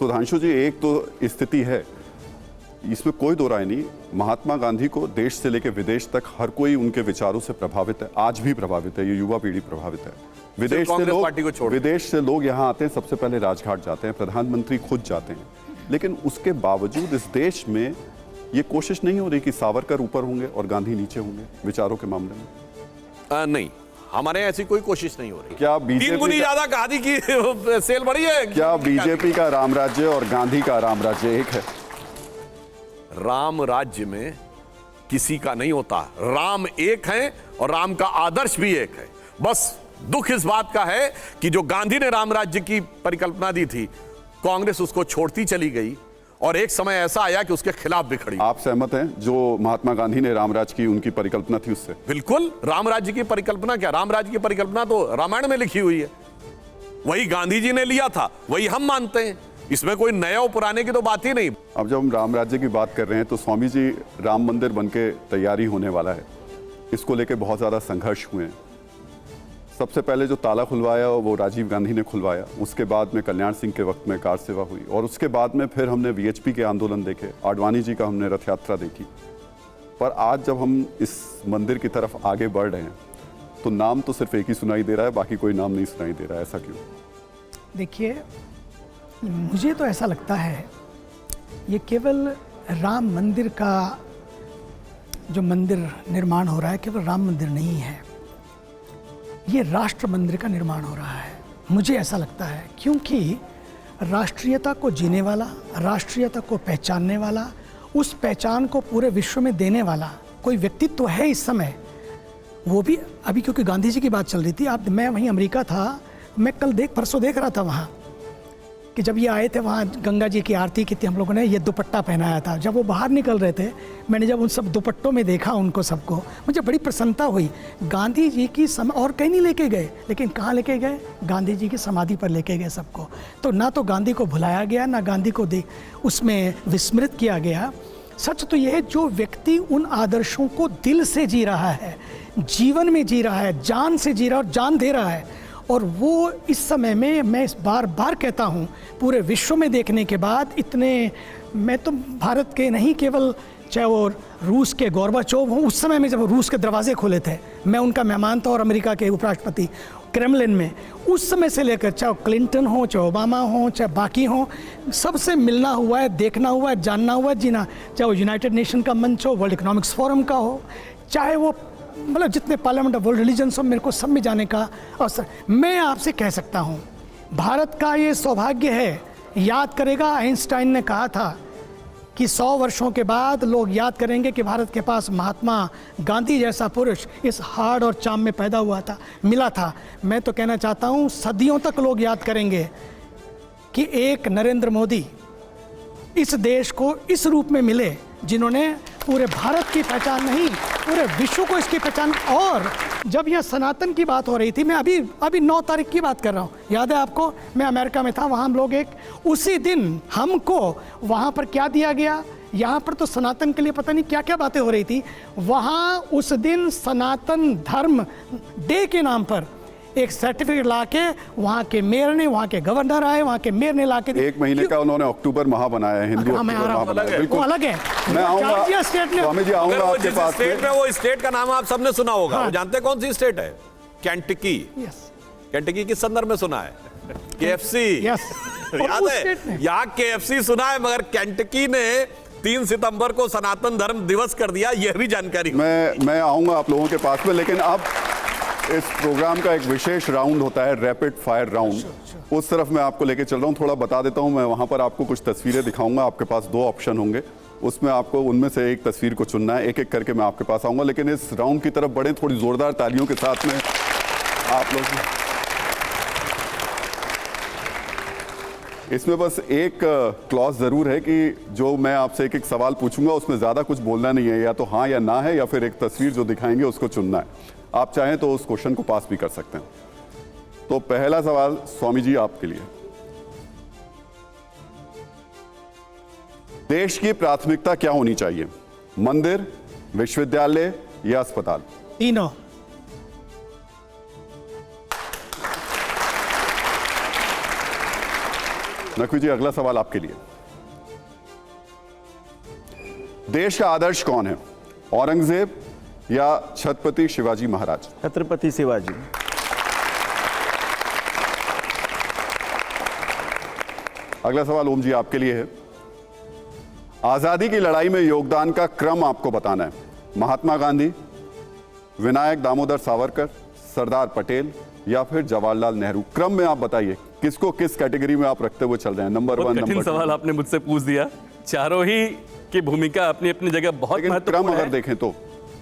सुधांशु जी, एक तो स्थिति है, इसमें कोई दो राय नहीं, महात्मा गांधी को देश से लेकर विदेश तक हर कोई उनके विचारों से प्रभावित है, आज भी प्रभावित है, ये युवा पीढ़ी प्रभावित है। विदेश से लोग यहाँ आते हैं, सबसे पहले राजघाट जाते हैं, प्रधानमंत्री खुद जाते हैं, लेकिन उसके बावजूद इस देश में ये कोशिश नहीं हो रही कि सावरकर ऊपर होंगे और गांधी नीचे होंगे विचारों के मामले में। नहीं, हमारे ऐसी कोई कोशिश नहीं हो रही। क्या बीजेपी 3 गुनी ज्यादा गांधी की सेल बढ़ी है? क्या बीजेपी का राम राज्य और गांधी का राम राज्य एक है? राम राज्य में किसी का नहीं होता, राम एक है और राम का आदर्श भी एक है। बस दुख इस बात का है कि जो गांधी ने राम राज्य की परिकल्पना दी थी, कांग्रेस उसको छोड़ती चली गई और एक समय ऐसा आया कि उसके खिलाफ भी खड़ी। आप सहमत हैं जो महात्मा गांधी ने रामराज की उनकी परिकल्पना थी उससे? बिल्कुल। राम राज्य की परिकल्पना क्या, राम राज्य की परिकल्पना तो रामायण में लिखी हुई है, वही गांधी जी ने लिया था, वही हम मानते हैं, इसमें कोई नया और पुराने की तो बात ही नहीं। अब जब हम राम राज्य की बात कर रहे हैं तो स्वामी जी, राम मंदिर बनके तैयारी होने वाला है, इसको लेके बहुत ज्यादा संघर्ष हुए हैं। सबसे पहले जो ताला खुलवाया वो राजीव गांधी ने खुलवाया, उसके बाद में कल्याण सिंह के वक्त में कार सेवा हुई और उसके बाद में फिर हमने वीएचपी के आंदोलन देखे, आडवाणी जी का हमने रथ यात्रा देखी। पर आज जब हम इस मंदिर की तरफ आगे बढ़ रहे हैं तो नाम तो सिर्फ एक ही सुनाई दे रहा है, बाकी कोई नाम नहीं सुनाई दे रहा है। ऐसा क्यों? देखिए, मुझे तो ऐसा लगता है ये केवल राम मंदिर का जो मंदिर निर्माण हो रहा है केवल राम मंदिर नहीं है, ये राष्ट्र मंदिर का निर्माण हो रहा है। मुझे ऐसा लगता है क्योंकि राष्ट्रीयता को जीने वाला, राष्ट्रीयता को पहचानने वाला, उस पहचान को पूरे विश्व में देने वाला कोई व्यक्तित्व है इस समय। वो भी अभी क्योंकि गांधी जी की बात चल रही थी, मैं वहीं अमेरिका था, मैं परसों देख रहा था वहाँ कि जब ये आए थे वहाँ गंगा जी की आरती की थी, हम लोगों ने ये दुपट्टा पहनाया था। जब वो बाहर निकल रहे थे, मैंने जब उन सब दुपट्टों में देखा उनको सबको, मुझे बड़ी प्रसन्नता हुई। गांधी जी की और कहीं नहीं लेके गए, लेकिन कहाँ लेके गए? गांधी जी की समाधि पर लेके गए सबको। तो ना तो गांधी को भुलाया गया, ना गांधी को उसमें विस्मृत किया गया। सच तो यह है, जो व्यक्ति उन आदर्शों को दिल से जी रहा है, जीवन में जी रहा है, जान से जी रहा है और जान दे रहा है, और वो इस समय में, मैं इस बार बार कहता हूँ, पूरे विश्व में देखने के बाद इतने, मैं तो भारत के नहीं, केवल चाहे वो रूस के गोर्बाचोव हों, उस समय में जब रूस के दरवाजे खुले थे, मैं उनका मेहमान था, और अमेरिका के उपराष्ट्रपति क्रेमलिन में, उस समय से लेकर चाहे क्लिंटन हो, चाहे ओबामा हो, चाहे बाकी हो, सबसे मिलना हुआ है, देखना हुआ है, जानना हुआ है, जीना, चाहे वो यूनाइटेड नेशन का मंच हो, वर्ल्ड इकोनॉमिक्स फोरम का हो, चाहे वो मतलब जितने पार्लियामेंट ऑफ वर्ल्ड रिलीजन्स हो, मेरे को सब में जाने का अवसर। मैं आपसे कह सकता हूँ, भारत का ये सौभाग्य है। याद करेगा, आइंस्टाइन ने कहा था कि 100 वर्षों के बाद लोग याद करेंगे कि भारत के पास महात्मा गांधी जैसा पुरुष इस हाड़ और चाम में पैदा हुआ था, मिला था। मैं तो कहना चाहता हूँ, सदियों तक लोग याद करेंगे कि एक नरेंद्र मोदी इस देश को इस रूप में मिले, जिन्होंने पूरे भारत की पहचान नहीं, पूरे विश्व को इसकी पहचान। और जब यह सनातन की बात हो रही थी, मैं अभी 9 तारीख की बात कर रहा हूँ, याद है आपको? मैं अमेरिका में था, वहाँ हम लोग उसी दिन हमको वहाँ पर क्या दिया गया, यहाँ पर तो सनातन के लिए पता नहीं क्या क्या बातें हो रही थी, वहाँ उस दिन सनातन धर्म डे के नाम पर एक सर्टिफिकेट लाके वहाँ के मेयर ने, वहाँ के गवर्नर आए, वहाँ के मेयर ने लाके 1 महीने का उन्होंने अक्टूबर माह बनाया है, हिंदू अक्टूबर माह बनाया, बिल्कुल अलग है। मैं आऊंगा स्वामी जी, आऊंगा आपके पास स्टेट में, वो स्टेट का नाम आप सबने सुना होगा, वो जानते हैं कौन सी स्टेट है? केंटकी। केंटकी किस संदर्भ में सुना है? KFC। याद है? यहाँ KFC सुना है, मगर केंटकी ने 3 सितंबर को सनातन धर्म दिवस कर दिया, यह भी जानकारी। मैं आऊंगा आप लोगों के पास में, लेकिन अब इस प्रोग्राम का एक विशेष राउंड होता है, रैपिड फायर राउंड, उस तरफ मैं आपको लेके चल रहा हूँ। थोड़ा बता देता हूँ, मैं वहाँ पर आपको कुछ तस्वीरें दिखाऊंगा, आपके पास 2 ऑप्शन होंगे, उसमें आपको उनमें से एक तस्वीर को चुनना है, एक एक करके मैं आपके पास आऊँगा। लेकिन इस राउंड की तरफ बढ़े, थोड़ी जोरदार तालियों के साथ में आप लोग। इसमें बस एक क्लॉज ज़रूर है कि जो मैं आपसे एक एक सवाल पूछूंगा उसमें ज़्यादा कुछ बोलना नहीं है, या तो हाँ या ना है, या फिर एक तस्वीर जो दिखाएंगे उसको चुनना है। आप चाहें तो उस क्वेश्चन को पास भी कर सकते हैं। तो पहला सवाल स्वामी जी आपके लिए, देश की प्राथमिकता क्या होनी चाहिए? मंदिर, विश्वविद्यालय या अस्पताल? तीनों। नकवी जी, अगला सवाल आपके लिए। देश का आदर्श कौन है, औरंगजेब या छत्रपति शिवाजी महाराज? छत्रपति शिवाजी। अगला सवाल ओम जी आपके लिए है। आजादी की लड़ाई में योगदान का क्रम आपको बताना है। महात्मा गांधी, विनायक दामोदर सावरकर, सरदार पटेल या फिर जवाहरलाल नेहरू। क्रम में आप बताइए किसको किस कैटेगरी में आप रखते हुए चल रहे हैं। नंबर 1, बहुत कठिन नंबर 2। सवाल आपने मुझसे पूछ दिया। चारों ही की भूमिका अपनी अपनी जगह बहुत लेकिन क्रम महत्वपूर्ण अगर है। देखें तो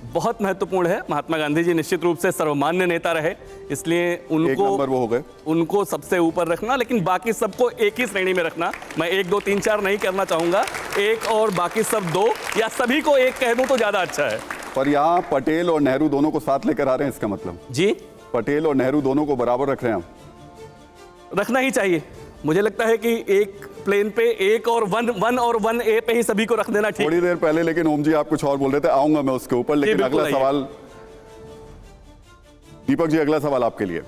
बहुत महत्वपूर्ण है। महात्मा गांधी जी निश्चित रूप से सर्वमान्य नेता रहे, इसलिए एक नंबर वो हो गए। उनको सबसे ऊपर रखना, लेकिन बाकी सबको एक ही श्रेणी में रखना। मैं 1, 2, 3, 4 नहीं करना चाहूंगा। एक और बाकी सब 2 या सभी को 1 कह दूं तो ज्यादा अच्छा है। पर यहाँ पटेल और नेहरू दोनों को साथ लेकर आ रहे हैं, इसका मतलब जी, पटेल और नेहरू दोनों को बराबर रख रहे हैं हम। रखना ही चाहिए। मुझे लगता है कि एक प्लेन पे 1 और 1 और 1A पे ही सभी को रख देना ठीक। थोड़ी देर पहले लेकिन ओम जी आप कुछ और बोल रहे थे, आऊंगा मैं उसके ऊपर। लेकिन बिल्कुल अगला आइए। सवाल दीपक जी, अगला सवाल आपके लिए,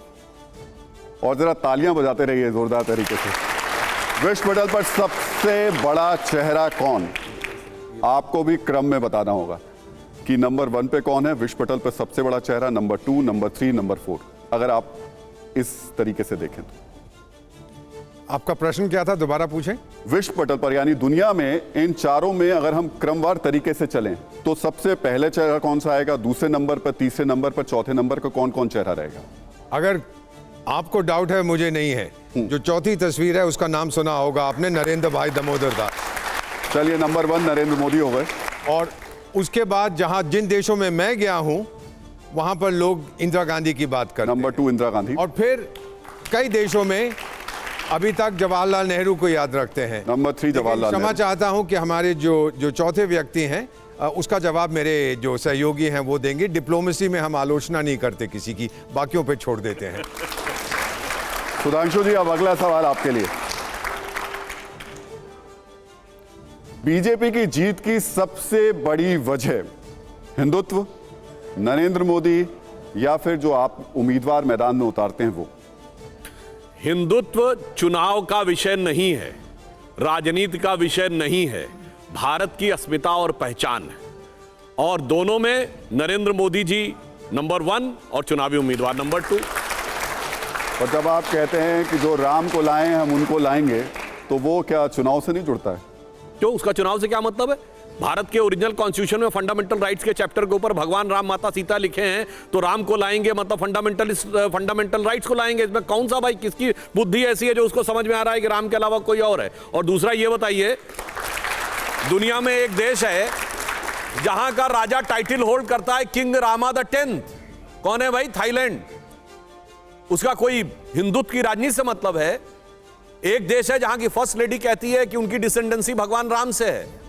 और जरा तालियां बजाते रहिए जोरदार तरीके से। विश्व पटल पर सबसे बड़ा चेहरा कौन? आपको भी क्रम में बताना होगा कि नंबर 1 पे कौन है विश्व पटल पर सबसे बड़ा चेहरा, नंबर 2, नंबर 3, नंबर 4, अगर आप इस तरीके से देखें तो। आपका प्रश्न क्या था, दोबारा पूछें। विश्व पटल पर यानी दुनिया में इन चारों में अगर हम क्रमवार तरीके से चलें तो सबसे पहले चेहरा कौन सा आएगा, दूसरे नंबर पर, तीसरे नंबर पर, चौथे नंबर पर कौन कौन चेहरा रहेगा? अगर आपको डाउट है, मुझे नहीं है, जो चौथी तस्वीर है उसका नाम सुना होगा आपने, नरेंद्र भाई दामोदर दास। चलिए, नंबर 1 नरेंद्र मोदी हो गए। और उसके बाद जिन देशों में मैं गया हूं वहां पर लोग इंदिरा गांधी की बात करते नंबर 2 इंदिरा गांधी। और फिर कई देशों में अभी तक जवाहरलाल नेहरू को याद रखते हैं। नंबर 3 जवाहरलाल क्षमा नेहरू। चाहता हूं कि हमारे जो चौथे व्यक्ति हैं उसका जवाब मेरे जो सहयोगी हैं वो देंगे। डिप्लोमेसी में हम आलोचना नहीं करते किसी की, बाकियों पे छोड़ देते हैं। सुधांशु जी, अब अगला सवाल आपके लिए। बीजेपी की जीत की सबसे बड़ी वजह हिंदुत्व, नरेंद्र मोदी या फिर जो आप उम्मीदवार मैदान में उतारते हैं वो? हिंदुत्व चुनाव का विषय नहीं है, राजनीति का विषय नहीं है, भारत की अस्मिता और पहचान है। और दोनों में नरेंद्र मोदी जी नंबर 1 और चुनावी उम्मीदवार नंबर 2। और जब आप कहते हैं कि जो राम को लाएं हम उनको लाएंगे, तो वो क्या चुनाव से नहीं जुड़ता है? क्यों, उसका चुनाव से क्या मतलब है? भारत के ओरिजिनल कॉन्स्टिट्यूशन में फंडामेंटल राइट्स के चैप्टर के ऊपर भगवान राम, माता सीता लिखे हैं, तो राम को लाएंगे मतलब फंडामेंटल राइट्स को लाएंगे। इसमें कौन सा भाई किसकी बुद्धि ऐसी है जो उसको समझ में आ रहा है कि राम के अलावा कोई और है? और दूसरा ये बताइए, दुनिया में एक देश है जहां का राजा टाइटल होल्ड करता है किंग रामा द 10th। कौन है भाई? थाईलैंड। उसका कोई हिंदुत्व की राजनीति से मतलब है। एक देश है जहां की फर्स्ट लेडी कहती है कि उनकी डिसेंडेंसी भगवान राम से है।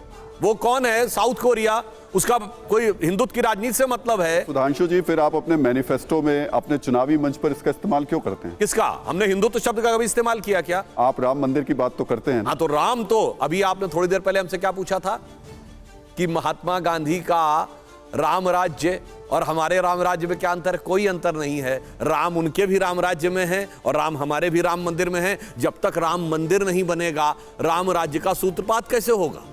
वो कौन है? South Korea. उसका कोई हिंदुत्व की राजनीति से मतलब है। सुधांशु जी, फिर आप अपने मैनिफेस्टो में, अपने चुनावी मंच पर इसका इस्तेमाल क्यों करते हैं? किसका? हमने हिंदुत्व शब्द का कभी इस्तेमाल किया क्या? आप राम मंदिर की बात तो करते हैं ना? हाँ, तो राम तो अभी आपने थोड़ी देर पहले हमसे क्या पूछा था कि महात्मा गांधी का राम राज्य और हमारे राम राज्य में क्या अंतर है? कोई अंतर नहीं है। राम उनके भी राम राज्य में है और राम हमारे भी राम मंदिर में है। जब तक राम मंदिर नहीं बनेगा, राम राज्य का सूत्रपात कैसे होगा?